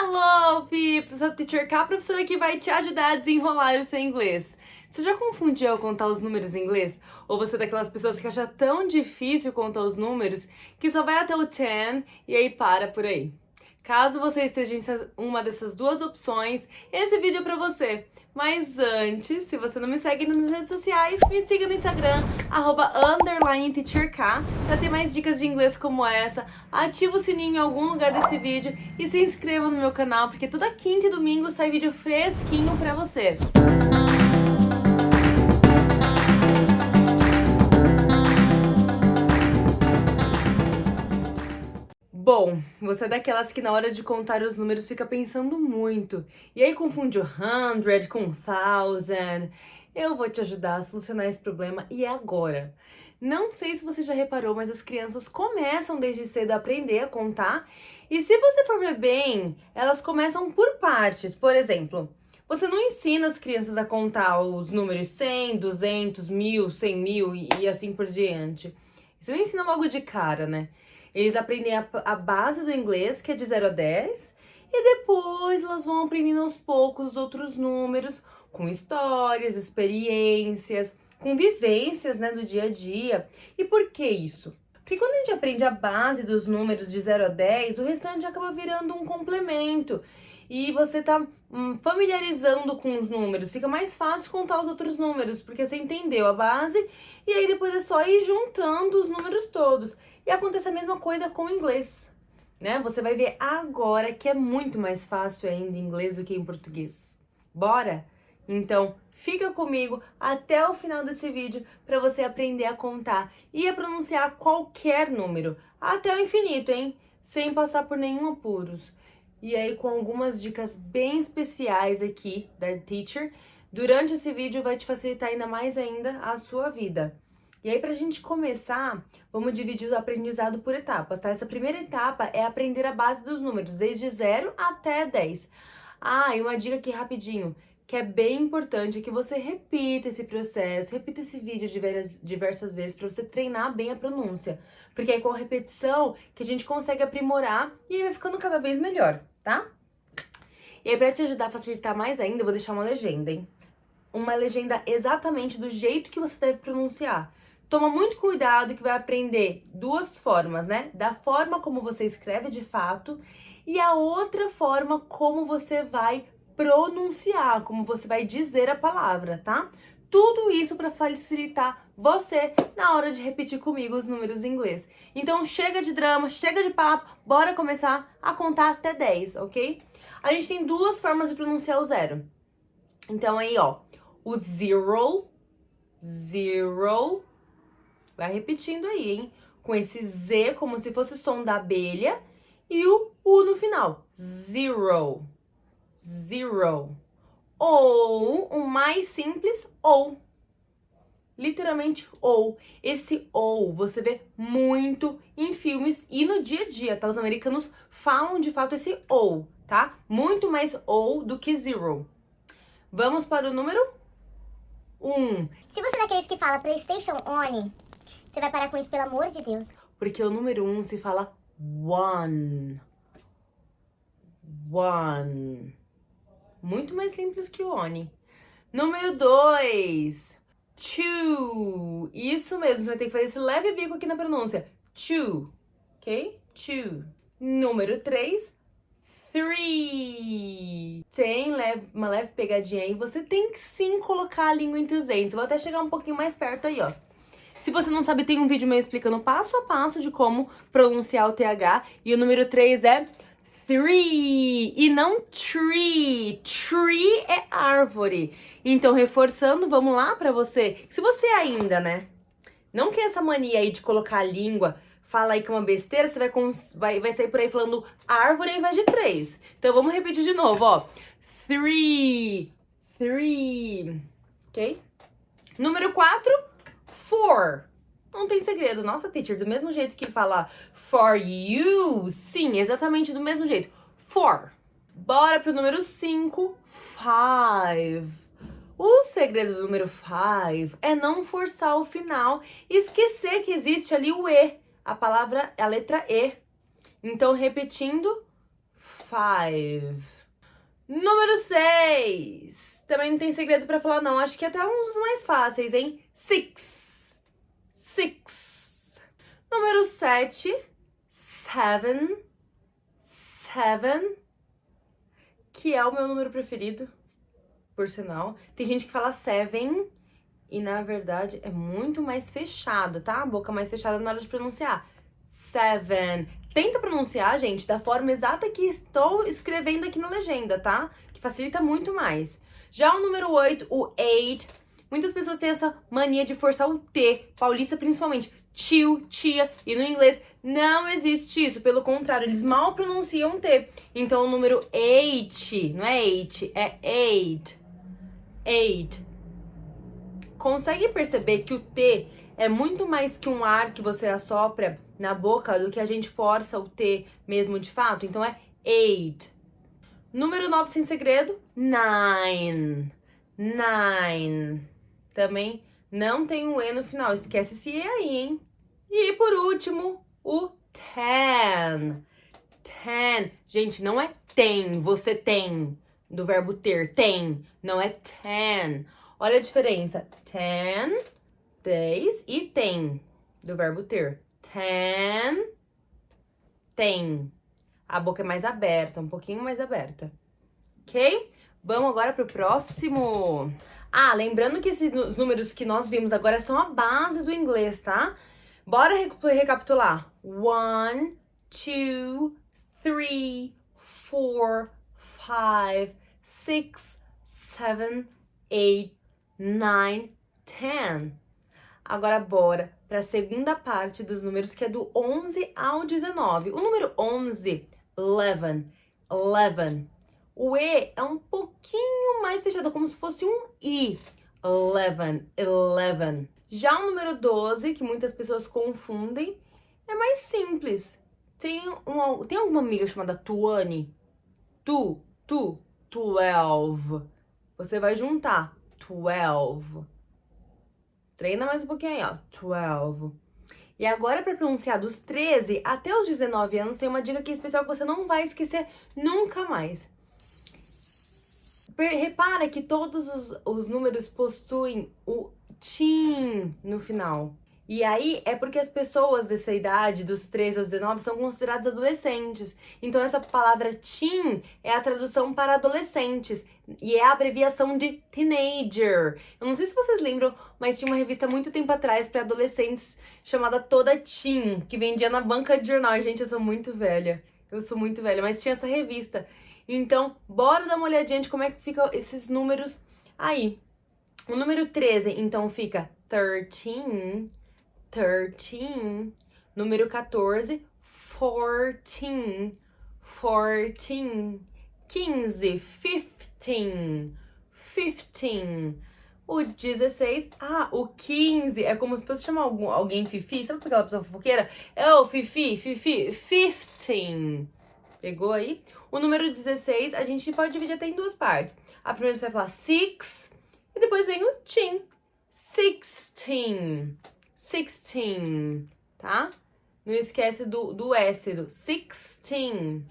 Hello, peeps! Eu sou a Teacher K, a professora que vai te ajudar a desenrolar o seu inglês. Você já confundiu ao contar os números em inglês? Ou você é daquelas pessoas que acha tão difícil contar os números que só vai até o 10 e aí para por aí? Caso você esteja em uma dessas duas opções, esse vídeo é pra você. Mas antes, se você não me segue nas redes sociais, me siga no Instagram, @_teacherk, pra ter mais dicas de inglês como essa. Ativa o sininho em algum lugar desse vídeo e se inscreva no meu canal, porque toda quinta e domingo sai vídeo fresquinho pra você. Bom, você é daquelas que na hora de contar os números fica pensando muito, e aí confunde o 100 com 1000. Eu vou te ajudar a solucionar esse problema e é agora. Não sei se você já reparou, mas as crianças começam desde cedo a aprender a contar, e se você for ver bem, elas começam por partes. Por exemplo, você não ensina as crianças a contar os números 100, 200, 1000, 100 mil e assim por diante. Você não ensina logo de cara, né? Eles aprendem a base do inglês, que é de 0 a 10, e depois elas vão aprendendo aos poucos os outros números, com histórias, experiências, com vivências, né, do dia a dia. E por que isso? Porque quando a gente aprende a base dos números de 0 a 10, o restante acaba virando um complemento. E você tá familiarizando com os números, fica mais fácil contar os outros números, porque você entendeu a base, e aí depois é só ir juntando os números todos. E acontece a mesma coisa com o inglês, né? Você vai ver agora que é muito mais fácil ainda em inglês do que em português. Bora? Então, fica comigo até o final desse vídeo para você aprender a contar e a pronunciar qualquer número, até o infinito, hein? Sem passar por nenhum apuros. E aí, com algumas dicas bem especiais aqui da Teacher, durante esse vídeo vai te facilitar ainda mais ainda a sua vida. E aí, pra gente começar, vamos dividir o aprendizado por etapas, tá? Essa primeira etapa é aprender a base dos números, desde 0 até 10. Ah, e uma dica aqui rapidinho, que é bem importante, é que você repita esse processo, repita esse vídeo diversas vezes para você treinar bem a pronúncia. Porque é com a repetição que a gente consegue aprimorar e aí vai ficando cada vez melhor, tá? E aí, pra te ajudar a facilitar mais ainda, eu vou deixar uma legenda, hein? Uma legenda exatamente do jeito que você deve pronunciar. Toma muito cuidado que vai aprender duas formas, né? Da forma como você escreve de fato e a outra forma como você vai pronunciar, como você vai dizer a palavra, tá? Tudo isso para facilitar você na hora de repetir comigo os números em inglês. Então chega de drama, chega de papo, bora começar a contar até 10, ok? A gente tem duas formas de pronunciar o 0. Então aí, ó, o zero, vai repetindo aí, hein? Com esse Z como se fosse o som da abelha e o U no final. Zero. Ou, o mais simples, ou. Literalmente, ou. Esse ou você vê muito em filmes e no dia a dia, tá? Os americanos falam de fato esse ou, tá? Muito mais ou do que zero. Vamos para o número 1. Se você é daqueles que fala PlayStation On, você vai parar com isso, pelo amor de Deus. Porque o número 1 se fala one. Muito mais simples que o one. Número 2. Two. Isso mesmo, você vai ter que fazer esse leve bico aqui na pronúncia. Two. Ok? Two. Número 3. Three. Tem uma leve pegadinha aí. Você tem que sim colocar a língua entre os dentes. Vou até chegar um pouquinho mais perto aí, ó. Se você não sabe, tem um vídeo meu explicando passo a passo de como pronunciar o TH. E o número 3 é three e não tree. Tree é árvore. Então, reforçando, vamos lá pra você. Se você ainda, né, não quer essa mania aí de colocar a língua, fala aí que é uma besteira, você vai sair por aí falando árvore ao invés de 3. Então, vamos repetir de novo, ó. Three. Ok? Número 4, for. Não tem segredo. Nossa, teacher, do mesmo jeito que fala for you, sim, exatamente do mesmo jeito. For. Bora pro número 5, five. O segredo do número 5 é não forçar o final e esquecer que existe ali o E, a letra E. Então, repetindo, 5. Número 6. Também não tem segredo pra falar, não. Acho que até um dos mais fáceis, hein? 6. 6. Número 7. 7. 7. Que é o meu número preferido, por sinal. Tem gente que fala 7 e, na verdade, é muito mais fechado, tá? A boca mais fechada na hora de pronunciar. 7. Tenta pronunciar, gente, da forma exata que estou escrevendo aqui na legenda, tá? Que facilita muito mais. Já o número 8, o 8, muitas pessoas têm essa mania de forçar o T, paulista principalmente, tio, tia, e no inglês não existe isso, pelo contrário, eles mal pronunciam T. Então o número 8, não é 8, é 8. 8. Consegue perceber que o T é muito mais que um ar que você assopra na boca do que a gente força o T mesmo de fato? Então é 8. Número 9 sem segredo, 9. 9. Também não tem um E no final, esquece esse E aí, hein? E por último, o 10. 10. Gente, não é tem, você tem, do verbo ter, tem. Não é 10. Olha a diferença. 10, 10 e tem, do verbo ter. 10, tem. A boca é mais aberta, um pouquinho mais aberta. Ok? Vamos agora pro próximo. Ah, lembrando que esses números que nós vimos agora são a base do inglês, tá? Bora recapitular. 1, 2, 3, 4, 5, 6, 7, 8, 9, 10. Agora bora para a segunda parte dos números, que é do 11 ao 19. O número 11, 11, 11. O E é um pouquinho mais fechado, como se fosse um I. 11, 11. Já o número 12, que muitas pessoas confundem, é mais simples. Tem alguma amiga chamada Tuane? 12. Você vai juntar 12. Treina mais um pouquinho aí, ó. 12. E agora, para pronunciar dos 13 até os 19 anos, tem uma dica que é especial que você não vai esquecer nunca mais. Repara que todos os números possuem o teen no final. E aí é porque as pessoas dessa idade, dos 13 aos 19, são consideradas adolescentes. Então essa palavra teen é a tradução para adolescentes e é a abreviação de teenager. Eu não sei se vocês lembram, mas tinha uma revista muito tempo atrás para adolescentes chamada Toda Teen, que vendia na banca de jornal. Gente, eu sou muito velha. Eu sou muito velha, mas tinha essa revista. Então, bora dar uma olhadinha de como é que ficam esses números aí. O número 13, então, fica 13. 13. Número 14, 14. 14. 15, 15. 15. O 16, o 15 é como se fosse chamar alguém fifi. Sabe aquela pessoa fofoqueira? É o fifi, 15. Pegou aí? O número 16, a gente pode dividir até em duas partes. A primeira você vai falar 6 e depois vem o teen. 16. 16, tá? Não esquece do S, do 16.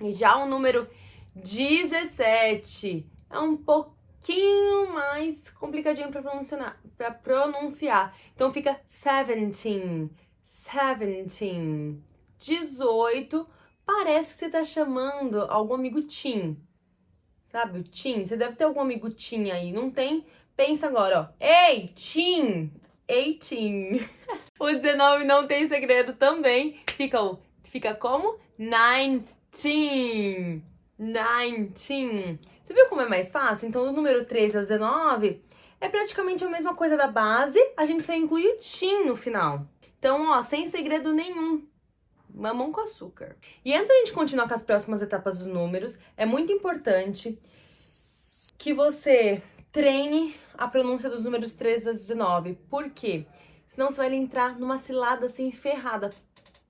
E já o número 17 é um pouquinho mais complicadinho para pronunciar. Então fica 17. 17. 18. Parece que você tá chamando algum amigo teen. Sabe, o teen? Você deve ter algum amigo teen aí. Não tem? Pensa agora, ó. Ei, teen! 18. O 19 não tem segredo também. Fica como? 19. 19. Você viu como é mais fácil? Então, do número 13 ao 19, é praticamente a mesma coisa da base. A gente só inclui o teen no final. Então, ó, sem segredo nenhum. Mamão com açúcar. E antes da gente continuar com as próximas etapas dos números, é muito importante que você treine a pronúncia dos números 13 a 19. Por quê? Senão você vai entrar numa cilada assim ferrada.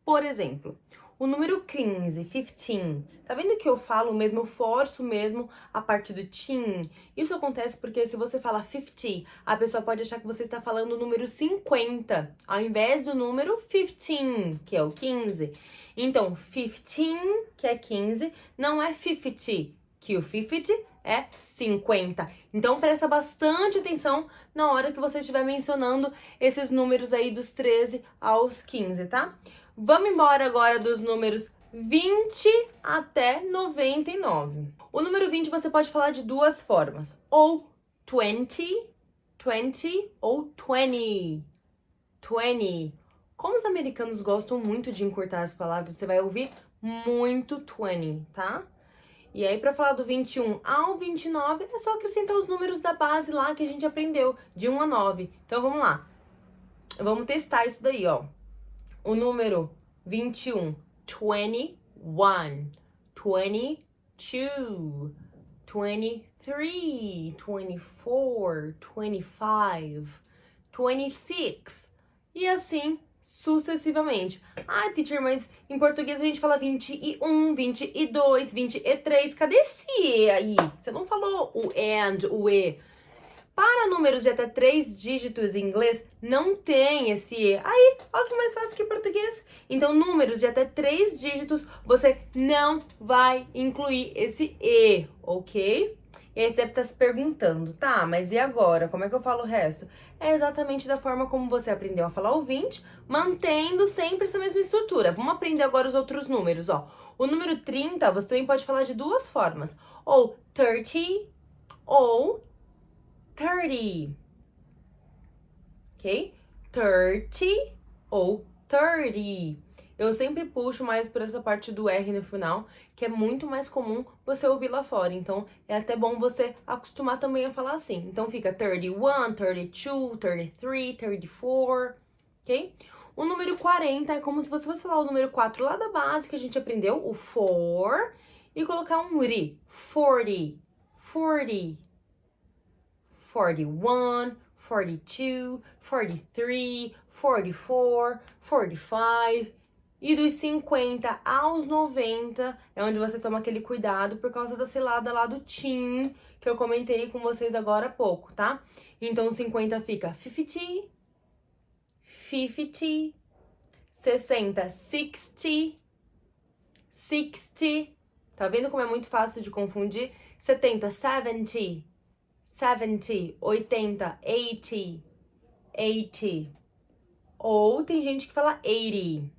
Por exemplo, o número 15, 15. Tá vendo que eu falo mesmo, eu forço mesmo a parte do tin? Isso acontece porque se você fala 50, a pessoa pode achar que você está falando o número 50, ao invés do número 15, que é o 15. Então, 15, que é 15, não é 50, que o 50 é 50. Então, presta bastante atenção na hora que você estiver mencionando esses números aí dos 13 aos 15, tá? Vamos embora agora dos números 20 até 99. O número 20 você pode falar de duas formas, ou 20, 20 ou 20, 20. Como os americanos gostam muito de encurtar as palavras, você vai ouvir muito 20, tá? E aí, para falar do 21 ao 29, é só acrescentar os números da base lá que a gente aprendeu, de 1 a 9. Então, vamos lá. Vamos testar isso daí, ó. O número 21, 21, 22, 23, 24, 25, 26 e assim sucessivamente. Ah, teacher, mas em português a gente fala 21, 22, 23. Cadê esse E aí? Você não falou o AND, o E. Para números de até 3 dígitos em inglês, não tem esse E. Aí, olha que mais fácil que português. Então, números de até 3 dígitos, você não vai incluir esse E, ok? E aí você deve estar se perguntando, tá, mas e agora? Como é que eu falo o resto? É exatamente da forma como você aprendeu a falar o 20, mantendo sempre essa mesma estrutura. Vamos aprender agora os outros números, ó. O número 30, você também pode falar de duas formas. Ou 30, ou 30, ok? 30 ou 30. Eu sempre puxo mais por essa parte do R no final, que é muito mais comum você ouvir lá fora. Então, é até bom você acostumar também a falar assim. Então, fica 31, 32, 33, 34, ok? O número 40 é como se você fosse falar o número 4 lá da base que a gente aprendeu, o 4, e colocar um ri. 40, 40. 41, 42, 43, 44, 45. E dos 50 aos 90 é onde você toma aquele cuidado por causa da cilada lá do tin, que eu comentei com vocês agora há pouco, tá? Então, 50 fica 50, 50, 60, 60, 60. Tá vendo como é muito fácil de confundir? 70, 70. 70, 80, 80, 80. Ou tem gente que fala 80,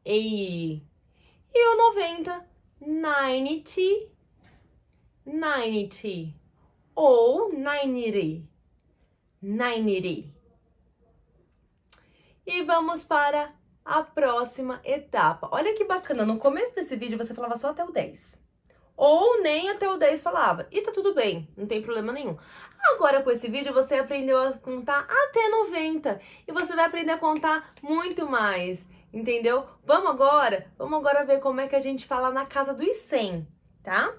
80. E o 90, 90, 90. Ou 90, 90. E vamos para a próxima etapa. Olha que bacana, no começo desse vídeo você falava só até o 10. Ou nem até o 10 falava. E tá tudo bem, não tem problema nenhum. Agora com esse vídeo você aprendeu a contar até 90. E você vai aprender a contar muito mais, entendeu? Vamos agora ver como é que a gente fala na casa dos 100, tá?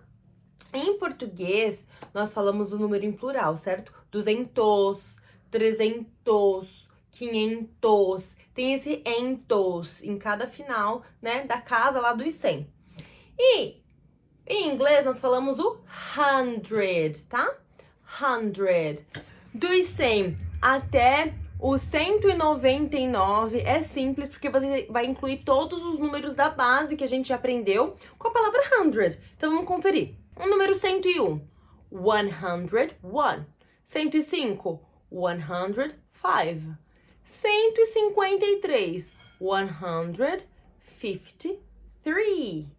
Em português, nós falamos o número em plural, certo? 200, 300, 500. Tem esse entos em cada final, né, da casa lá dos 100. E em inglês, nós falamos o 100, tá? 100. Dos 100 até o 199 é simples, porque você vai incluir todos os números da base que a gente aprendeu com a palavra 100. Então, vamos conferir. O número 101, 101. 105, 105. 153, 153.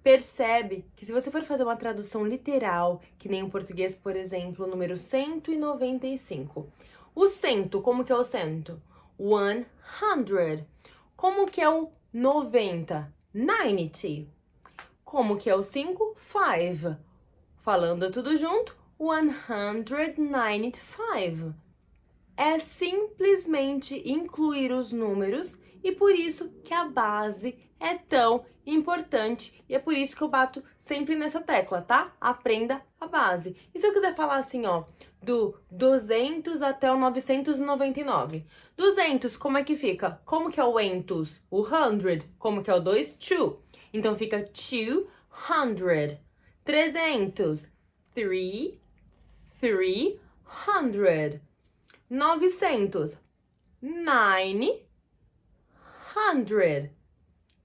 Percebe que se você for fazer uma tradução literal, que nem o português, por exemplo, o número 195. O cento, como que é o cento? 100. Como que é o 90? 90. Como que é o 5? 5. Falando tudo junto, 195. É simplesmente incluir os números e por isso que a base é tão importante e é por isso que eu bato sempre nessa tecla, tá? Aprenda a base. E se eu quiser falar assim, ó, do 200 até o 999? 200, como é que fica? Como que é o entos? O 100. Como que é o 2? 2. Então fica 200. 300. 300. 900. 900.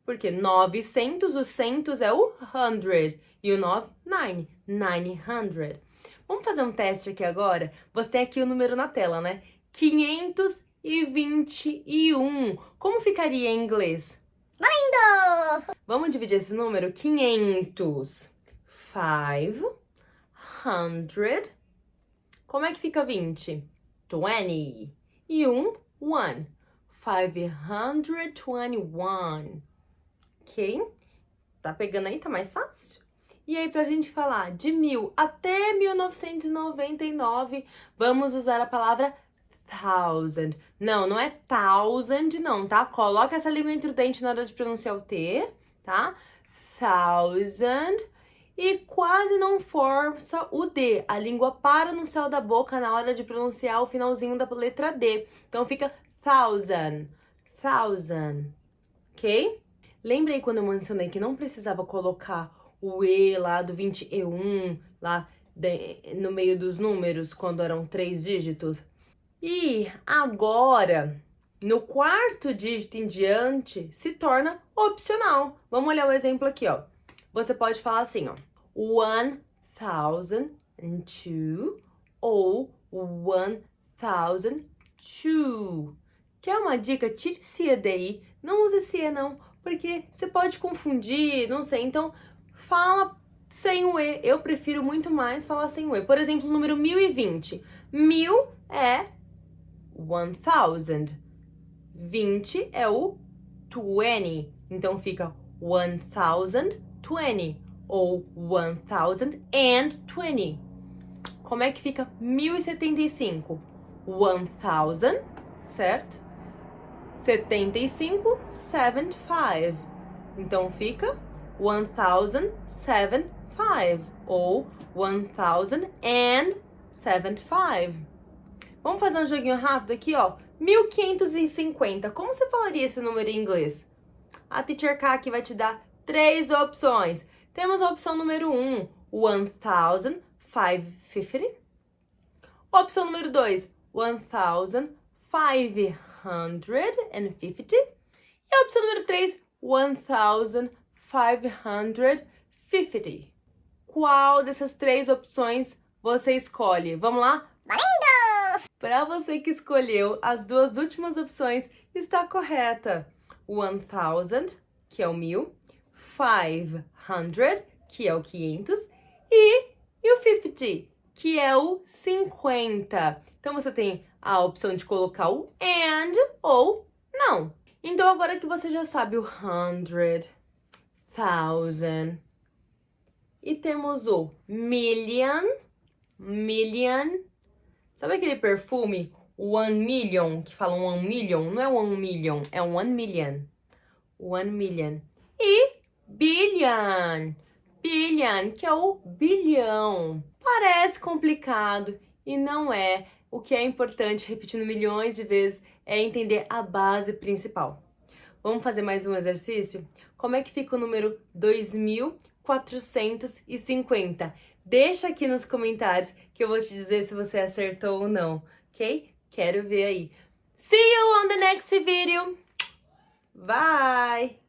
Porque 900, o centos é o 100. E o 900. Vamos fazer um teste aqui agora? Você tem aqui o número na tela, né? 521. Como ficaria em inglês? Valendo! Vamos dividir esse número? 500. 500. Como é que fica 20? 20. E 1. 521. Ok? Tá pegando aí? Tá mais fácil? E aí, pra gente falar de 1000 até 1999, vamos usar a palavra thousand. Não, não é thousand, não, tá? Coloca essa língua entre o dente na hora de pronunciar o T, tá? Thousand. E quase não força o D. A língua para no céu da boca na hora de pronunciar o finalzinho da letra D. Então fica thousand. Thousand. Ok? Lembrei quando eu mencionei que não precisava colocar o E lá do 21 lá no meio dos números quando eram 3 dígitos? E agora, no quarto dígito em diante, se torna opcional. Vamos olhar o exemplo aqui, ó. Você pode falar assim, ó. 1002 ou 1002. Quer uma dica? Tire esse E daí. Não use esse E, não. Porque você pode confundir, não sei. Então, fala sem o E. Eu prefiro muito mais falar sem o E. Por exemplo, o número 1020. 1000 é 1000. 20 é o 20. Então, fica 1020 ou 1020. Como é que fica 1075? 1000, certo? 75, 75. Então fica 1075 ou 1075. Vamos fazer um joguinho rápido aqui, ó. 1550. Como você falaria esse número em inglês? A Teacher K aqui vai te dar 3 opções. Temos a opção número 1, 1550. Opção número 2, 1550. E a opção número 3, 1550. Qual dessas 3 opções você escolhe? Vamos lá? Valendo! Para você que escolheu, as 2 últimas opções está correta. 1000, que é o 1000, 500, que é o 500, e o 50, que é o 50. Então, você tem a opção de colocar o and ou não. Então, agora que você já sabe o 100, 1000, e temos o million. Sabe aquele perfume, o 1 million, que falam 1 million? Não é 1 million, é 1 million. 1 million. E billion, que é o bilhão. Parece complicado e não é. O que é importante, repetindo milhões de vezes, é entender a base principal. Vamos fazer mais um exercício? Como é que fica o número 2450? Deixa aqui nos comentários que eu vou te dizer se você acertou ou não, ok? Quero ver aí. See you on the next video. Bye!